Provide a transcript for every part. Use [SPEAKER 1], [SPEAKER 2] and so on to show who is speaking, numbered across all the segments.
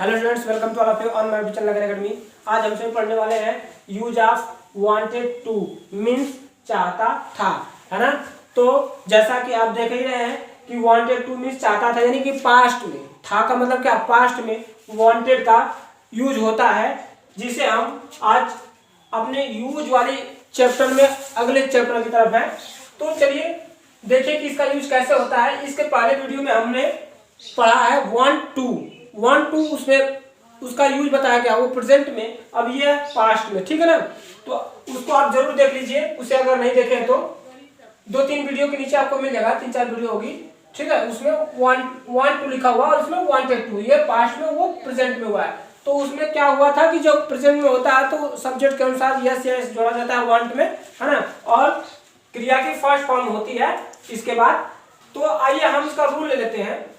[SPEAKER 1] Hello students, welcome to all of you on my YouTube channel Nagar academy. आज हमसे पढ़ने वाले हैं use of wanted to means चाहता था, है ना। तो जैसा कि आप देख ही रहे हैं कि वांटेड टू मीन्स चाहता था, यानी कि पास्ट में था का मतलब क्या, पास्ट में वांटेड का यूज होता है, जिसे हम आज अपने यूज वाली चैप्टर में अगले चैप्टर की तरफ है। तो चलिए देखिए कि इसका यूज कैसे होता है। इसके पहले वीडियो में हमने पढ़ा है वन टू उसमें उसका यूज बताया गया, वो प्रेजेंट में, अब ये पास्ट में, ठीक है ना। तो उसको आप जरूर देख लीजिए, उसे अगर नहीं देखे तो 2-3 वीडियो के नीचे आपको मिल जाएगा, 3-4 वीडियो होगी, ठीक है। उसमें वन टू लिखा हुआ और उसमें वांटेड टू, ये पास्ट में वो प्रेजेंट में हुआ है। तो उसमें क्या हुआ था कि जो प्रेजेंट में होता है तो सब्जेक्ट के अनुसार यस यस जोड़ा जाता है वांट में, है ना, और क्रिया की फर्स्ट फॉर्म होती है इसके बाद। तो आइए हम इसका रूल ले लेते हैं।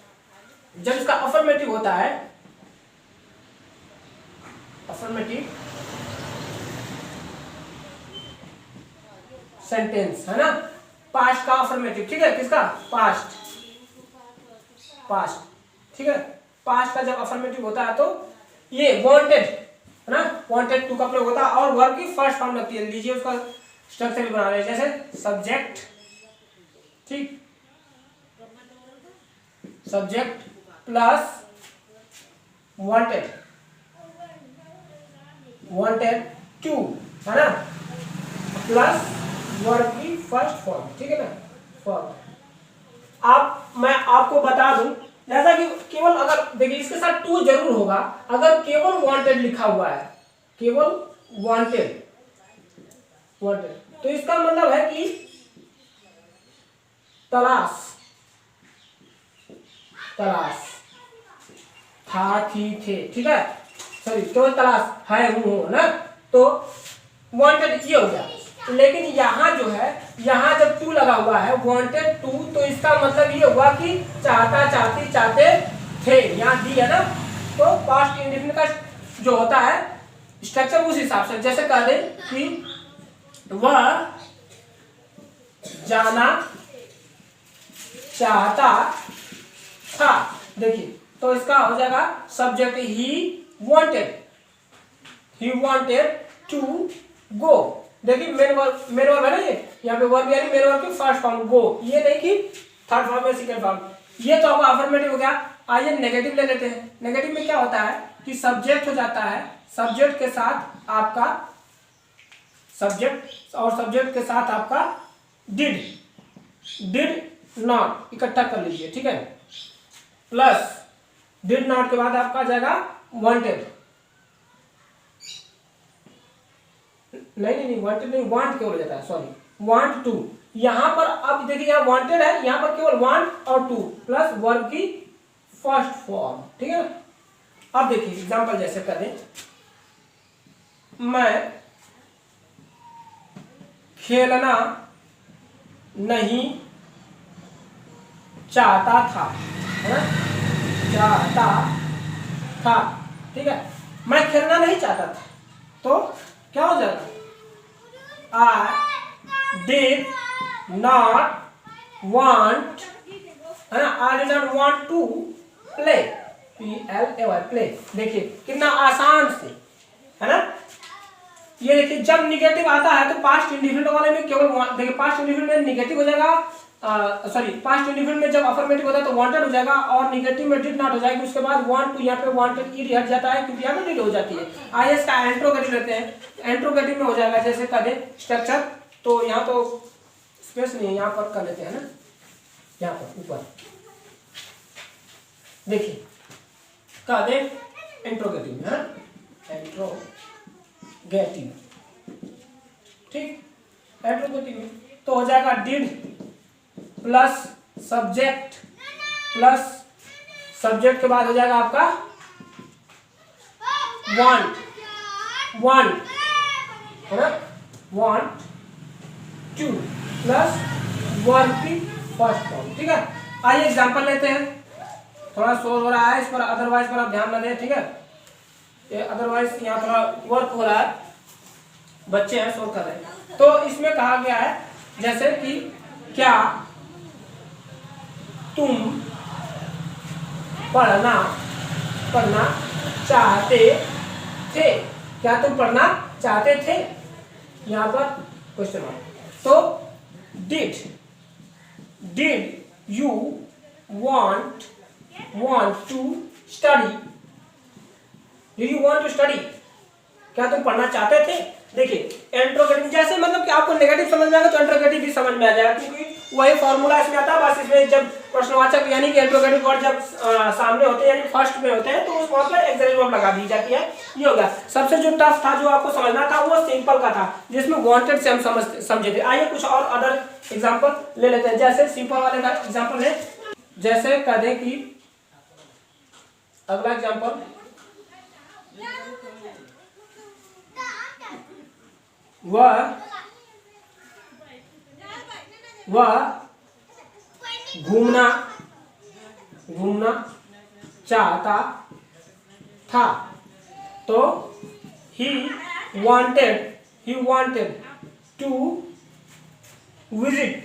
[SPEAKER 1] जब इसका अफर्मेटिव होता है, अफर्मेटिव सेंटेंस, है ना, पास्ट का अफर्मेटिव, ठीक है, किसका, पास्ट, ठीक है। पास्ट का जब अफर्मेटिव होता है तो ये वांटेड, है ना, वांटेड टू का प्रयोग होता है और वर्ब की फर्स्ट फॉर्म लगती है। लीजिए उसका स्ट्रक्चर भी बना रहे हैं, जैसे सब्जेक्ट, ठीक, सब्जेक्ट प्लस वांटेड टू, है ना, प्लस वर्ब की फर्स्ट फॉर्म, ठीक है ना, फॉर्म। मैं आपको बता दूं, जैसा कि केवल अगर देखिए इसके साथ टू जरूर होगा, अगर केवल वांटेड लिखा हुआ है, केवल वांटेड, तो इसका मतलब है कि तलाश था, थी, थे, ठीक है, सॉरी, केवल तलाश है, हूं, ना, तो वांटेड ये हो गया। लेकिन यहाँ जो है, यहाँ जब टू लगा हुआ है, वांटेड टू, तो इसका मतलब ये हुआ कि चाहता, चाहती, चाहते थे, यहाँ दी है ना। तो पास्ट इंडेफिनिट का जो होता है स्ट्रक्चर उस हिसाब से, जैसे कह दे कि वह जाना चाहता था, देखिए, तो इसका हो जाएगा सब्जेक्ट ही वांटेड टू गो। देखिए मेन वर्ब है ना, ये यहाँ पे वर्ब यानी मेन वर्ब की फर्स्ट फॉर्म गो, ये नहीं कि थर्ड फॉर्म या सेकंड फॉर्म। ये तो आपका अफर्मेटिव हो गया। आइए नेगेटिव ले लेते हैं। नेगेटिव में क्या होता है कि सब्जेक्ट हो जाता है, सब्जेक्ट के साथ आपका सब्जेक्ट और सब्जेक्ट के साथ आपका डिड नॉट इकट्ठा कर लीजिए, ठीक है, प्लस डिड नॉट के बाद आपका जाएगा वांटेड, नहीं वांटेड नहीं, वांट केवल हो जाता है, सॉरी, वांट टू। यहां पर अब देखिए, यहाँ वांटेड है, यहां पर केवल वांट और टू प्लस वर्ब की फर्स्ट फॉर्म, ठीक है। अब देखिए एग्जांपल जैसे करें, मैं खेलना नहीं चाहता था, है ना, चाहता था, ठीक है, मैं खेलना नहीं चाहता था, तो क्या हो जाएगा, I did not want, है ना, I did not want to play, P-L-A-Y, play। देखिए कितना आसान से, है ना। ये देखिए जब निगेटिव आता है तो पास्ट इंडिफिनिट वाले में केवल देखिए, पास्ट इंडिफिनिट में निगेटिव हो जाएगा, सॉरी, पास्ट इंडिफिनिट में जब अफर्मेटिव होता है तो वांटेड हो जाएगा और निगेटिव में डिड नॉट हो जाएगी। उसके बाद वांट टू, यहाँ पे वांटेड ईड हट जाता है क्योंकि यहाँ पे डिड हो जाती है। आइए इसका एंट्रोगेटिव लेते हैं। एंट्रोगेटिव में हो जाएगा जैसे कह दे स्ट्रक्चर, तो यहाँ तो स्पेस नहीं है, यहाँ पर कर लेते हैं ना, यहाँ पर ऊपर देखिए कह दे एंट्रोगेटिव में, एंट्रोगेटिव, ठीक, एंट्रोगेटिव में तो हो जाएगा did plus subject, plus subject के बाद हो जाएगा आपका वांट, है ना, वांट टू प्लस वर्ब की फर्स्ट फॉर्म, ठीक है। आइए एग्जांपल लेते हैं। थोड़ा शोर हो रहा है इस पर, अदरवाइज पर आप ध्यान न दें, ठीक है, ये अदरवाइज यहाँ थोड़ा वर्क हो रहा है, बच्चे हैं शोर कर रहे हैं। तो इसमें कहा गया है जैसे कि क्या तुम पढ़ना चाहते थे। क्या तुम पढ़ना चाहते थे? यहाँ पर क्वेश्चन मार्क। तो did you want to study? Did you want to study? क्या तुम पढ़ना चाहते थे? देखिए इंट्रोगेटिव जैसे मतलब कि आपको नेगेटिव समझ में आएगा तो इंट्रोगेटिव भी समझ में आ जाएगा, क्योंकि वही फॉर्मूला इसमें आता है। बस इसमें जब प्रश्नवाचक यानी कि इंट्रोगेटिव वर्ड जब सामने होते हैं यानी फर्स्ट में होते हैं तो उस वहां पर एक्सक्लेमेशन वर्ब लगा दी जाती है। ये हो गया। सबसे जो टफ था जो आपको समझना था वो सिंपल का था, जिसमें वांटेड से हम समझे थे। आइए कुछ और अदर एग्जांपल ले लेते हैं। जैसे सिंपल वाले का एग्जांपल है, जैसे कह दें कि अगला एग्जांपल, वह घूमना चाहता था। तो he wanted to visit।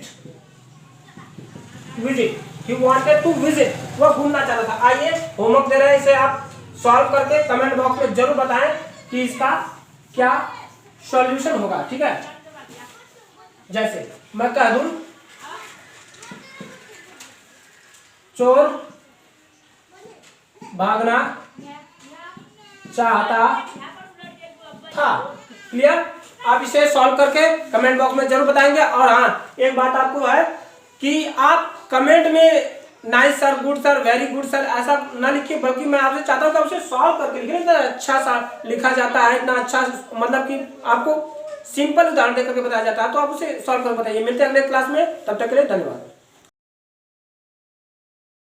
[SPEAKER 1] वह घूमना चाहता था। आइए होमवर्क दे रहे हैं, इसे आप सॉल्व करके कमेंट बॉक्स में जरूर बताएं कि इसका क्या सॉल्यूशन होगा। ठीक है, जैसे मैं कह दूं चोर भागना चाहता था। क्लियर? आप इसे सॉल्व करके कमेंट बॉक्स में जरूर बताएंगे। और हाँ, एक बात आपको है कि आप कमेंट में nice sir, good sir, very good sir ऐसा ना लिखिए, बल्कि मैं आपसे चाहता हूँ कि आप उसे सॉल्व करके लिखिए। इतना अच्छा सा लिखा जाता है, इतना अच्छा मतलब कि आपको सिंपल उदाहरण देकर के बताया जाता है, तो आप उसे सॉल्व करके बताइए। मिलते हैं अगले क्लास में, तब तक के लिए धन्यवाद।